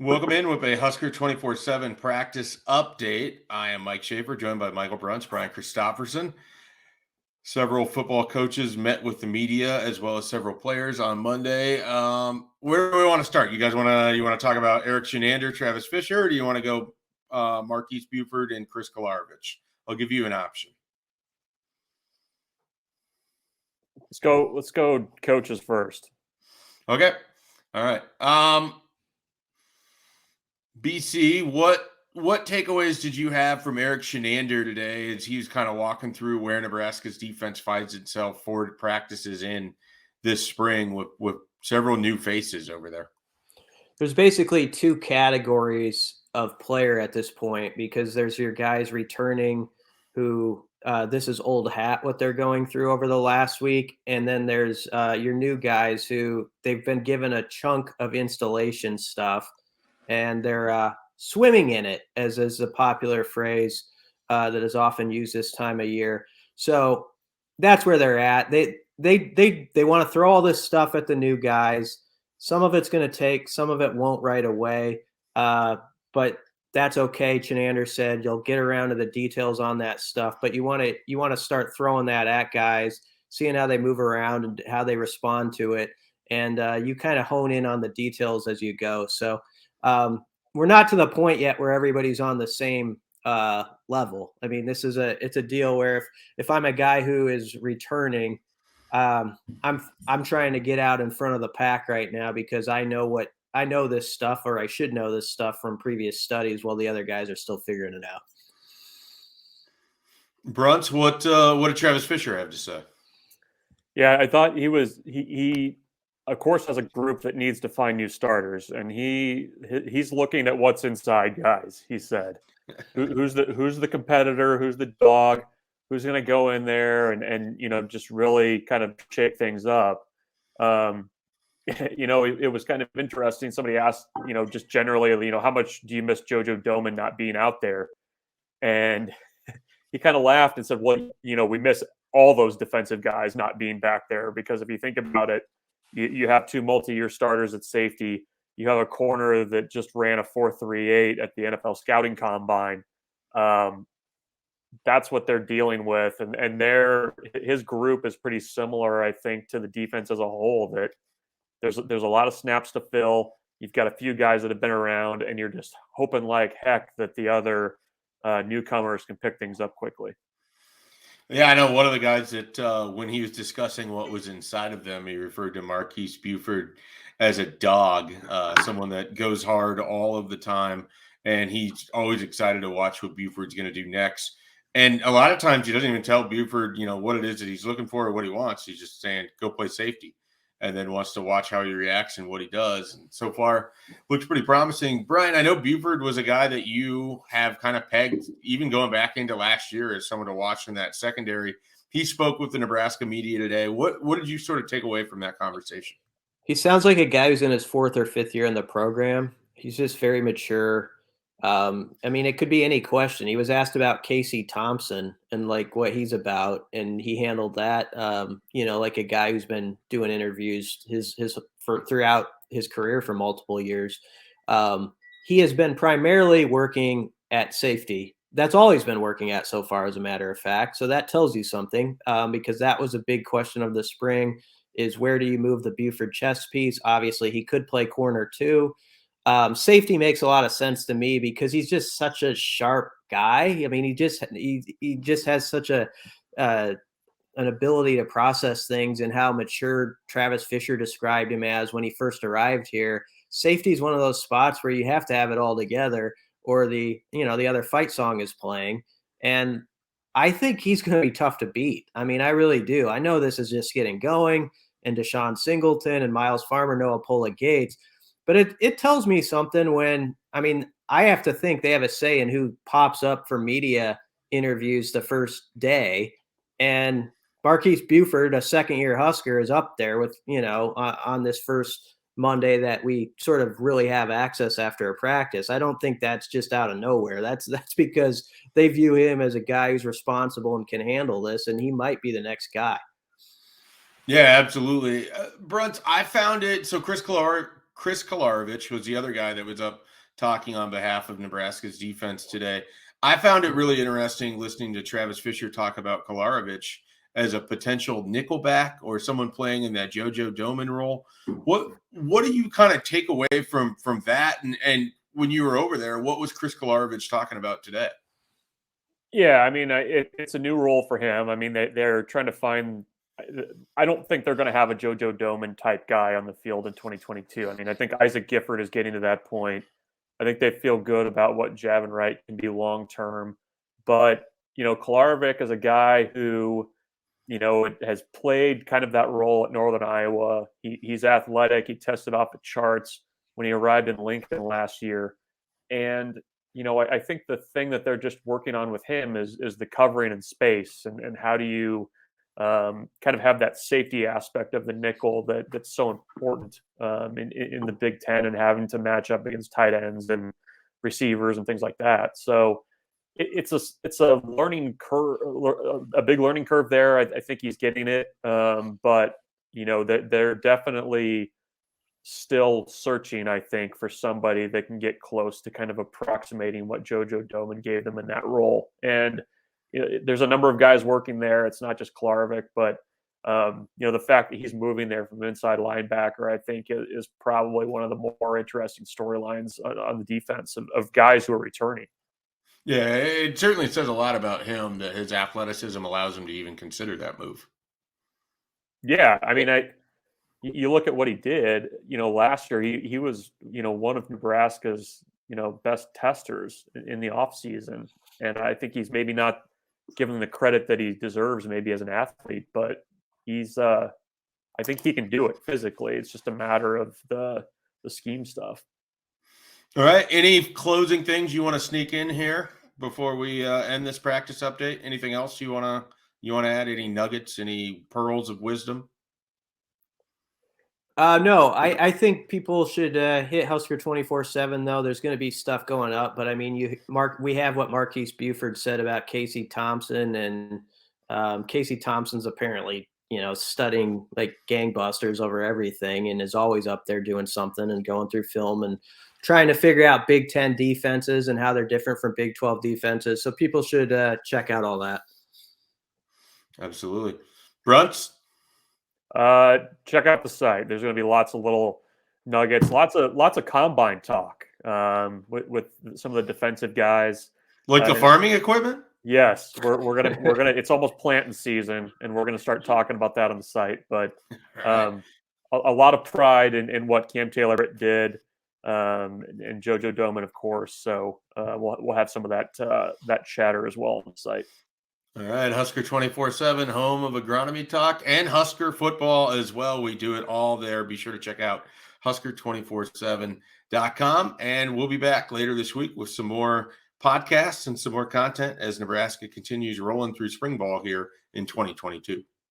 Welcome in with a Husker247 practice update. I am Mike Schaefer, joined by Michael Bruntz, Brian Christopherson. Several football coaches met with the media as well as several players on Monday. Where do we want to start? You guys want to talk about Eric Shenander, Travis Fisher, or do you want to go Marquis Buford and Chris Kolarovich? I'll give you an option. Let's go coaches first. Okay. All right. BC, what takeaways did you have from Eric Shenander today as he was kind of walking through where Nebraska's defense finds itself for practices in this spring with several new faces over there? There's basically two categories of player at this point, because there's your guys returning who this is old hat what they're going through over the last week, and then there's your new guys who they've been given a chunk of installation stuff and they're swimming in it, as is a popular phrase that is often used this time of year. So that's where they're at. They want to throw all this stuff at the new guys. Some of it's going to take, some of it won't right away, but that's okay. Shenander said you'll get around to the details on that stuff, but you want to start throwing that at guys, seeing how they move around and how they respond to it, and you kind of hone in on the details as you go. So we're not to the point yet where everybody's on the same level. I mean, it's a deal where if I'm a guy who is returning, I'm trying to get out in front of the pack right now, because I know this stuff, or I should know this stuff from previous studies, while the other guys are still figuring it out. Bruntz, what did Travis Fisher have to say? Yeah, I thought he of course has a group that needs to find new starters, and he's looking at what's inside guys. He said, who's the competitor, who's the dog, who's going to go in there and just really kind of shake things up. It was kind of interesting. Somebody asked, just generally, how much do you miss JoJo Domann not being out there? And he kind of laughed and said, well, we miss all those defensive guys not being back there, because if you think about it, you have two multi-year starters at safety. You have a corner that just ran a 4.38 at the NFL scouting combine. That's what they're dealing with. And his group is pretty similar, I think, to the defense as a whole, that there's a lot of snaps to fill. You've got a few guys that have been around, and you're just hoping like heck that the other newcomers can pick things up quickly. Yeah, I know one of the guys that when he was discussing what was inside of them, he referred to Marquis Buford as a dog, someone that goes hard all of the time, and he's always excited to watch what Buford's going to do next. And a lot of times he doesn't even tell Buford, what it is that he's looking for or what he wants. He's just saying, go play safety, and then wants to watch how he reacts and what he does. And so far, looks pretty promising. Brian, I know Buford was a guy that you have kind of pegged, even going back into last year, as someone to watch in that secondary. He spoke with the Nebraska media today. What did you sort of take away from that conversation? He sounds like a guy who's in his fourth or fifth year in the program. He's just very mature. I mean, it could be any question. He was asked about Casey Thompson and like what he's about, and he handled that. Like a guy who's been doing interviews throughout his career for multiple years. He has been primarily working at safety. That's all he's been working at so far, as a matter of fact. So that tells you something, because that was a big question of the spring: is where do you move the Buford chess piece? Obviously, he could play corner too. Safety makes a lot of sense to me because he's just such a sharp guy. I mean, he just has such an ability to process things, and how mature Travis Fisher described him as when he first arrived here. Safety is one of those spots where you have to have it all together, or the other fight song is playing. And I think he's going to be tough to beat. I mean, I really do. I know this is just getting going, and Deshaun Singleton and Miles Farmer, Noah Pola Gates. But it tells me something when, I have to think they have a say in who pops up for media interviews the first day. And Marquis Buford, a second-year Husker, is up there with, on this first Monday that we sort of really have access after a practice. I don't think that's just out of nowhere. That's because they view him as a guy who's responsible and can handle this, and he might be the next guy. Yeah, absolutely. Bruntz, I found it. So Chris Chris Kolarovich was the other guy that was up talking on behalf of Nebraska's defense today. I found it really interesting listening to Travis Fisher talk about Kolarovich as a potential nickelback or someone playing in that JoJo Doman role. What do you kind of take away from that? And when you were over there, what was Chris Kolarovich talking about today? Yeah, I mean, it's a new role for him. I mean, they're trying to find. I don't think they're going to have a JoJo Doman type guy on the field in 2022. I mean, I think Isaac Gifford is getting to that point. I think they feel good about what Javin Wright can be long term. But, Kolarovich is a guy who, has played kind of that role at Northern Iowa. He's athletic. He tested off the charts when he arrived in Lincoln last year. And, I think the thing that they're just working on with him is the covering in space and how do you kind of have that safety aspect of the nickel that's so important in the Big Ten and having to match up against tight ends and receivers and things like that. So it's a learning curve, a big learning curve there. I think he's getting it, but they're definitely still searching, I think, for somebody that can get close to kind of approximating what JoJo Doman gave them in that role. And there's a number of guys working there. It's not just Kolarovich, but the fact that he's moving there from inside linebacker, I think, is probably one of the more interesting storylines on the defense of guys who are returning. Yeah, it certainly says a lot about him that his athleticism allows him to even consider that move. Yeah, I mean, you look at what he did. Last year he was one of Nebraska's best testers in the offseason, and I think he's maybe not given the credit that he deserves maybe as an athlete, but he's I think he can do it physically. It's just a matter of the scheme stuff. All right. Any closing things you want to sneak in here before we end this practice update? Anything else you want to add? Any nuggets? Any pearls of wisdom? No, I think people should hit Husker247 though. There's going to be stuff going up, but I mean, we have what Marquis Buford said about Casey Thompson, and Casey Thompson's apparently studying like gangbusters over everything, and is always up there doing something and going through film and trying to figure out Big Ten defenses and how they're different from Big 12 defenses. So people should check out all that. Absolutely. Bruntz? Check out the site. There's going to be lots of little nuggets, lots of combine talk with some of the defensive guys. Like the farming equipment? Yes, we're gonna it's almost planting season, and we're gonna start talking about that on the site. But a lot of pride in what Cam Taylor did, and JoJo Doman, of course. So we'll have some of that chatter as well on the site. All right, Husker247, home of agronomy talk and Husker football as well. We do it all there. Be sure to check out Husker247.com, and we'll be back later this week with some more podcasts and some more content as Nebraska continues rolling through spring ball here in 2022.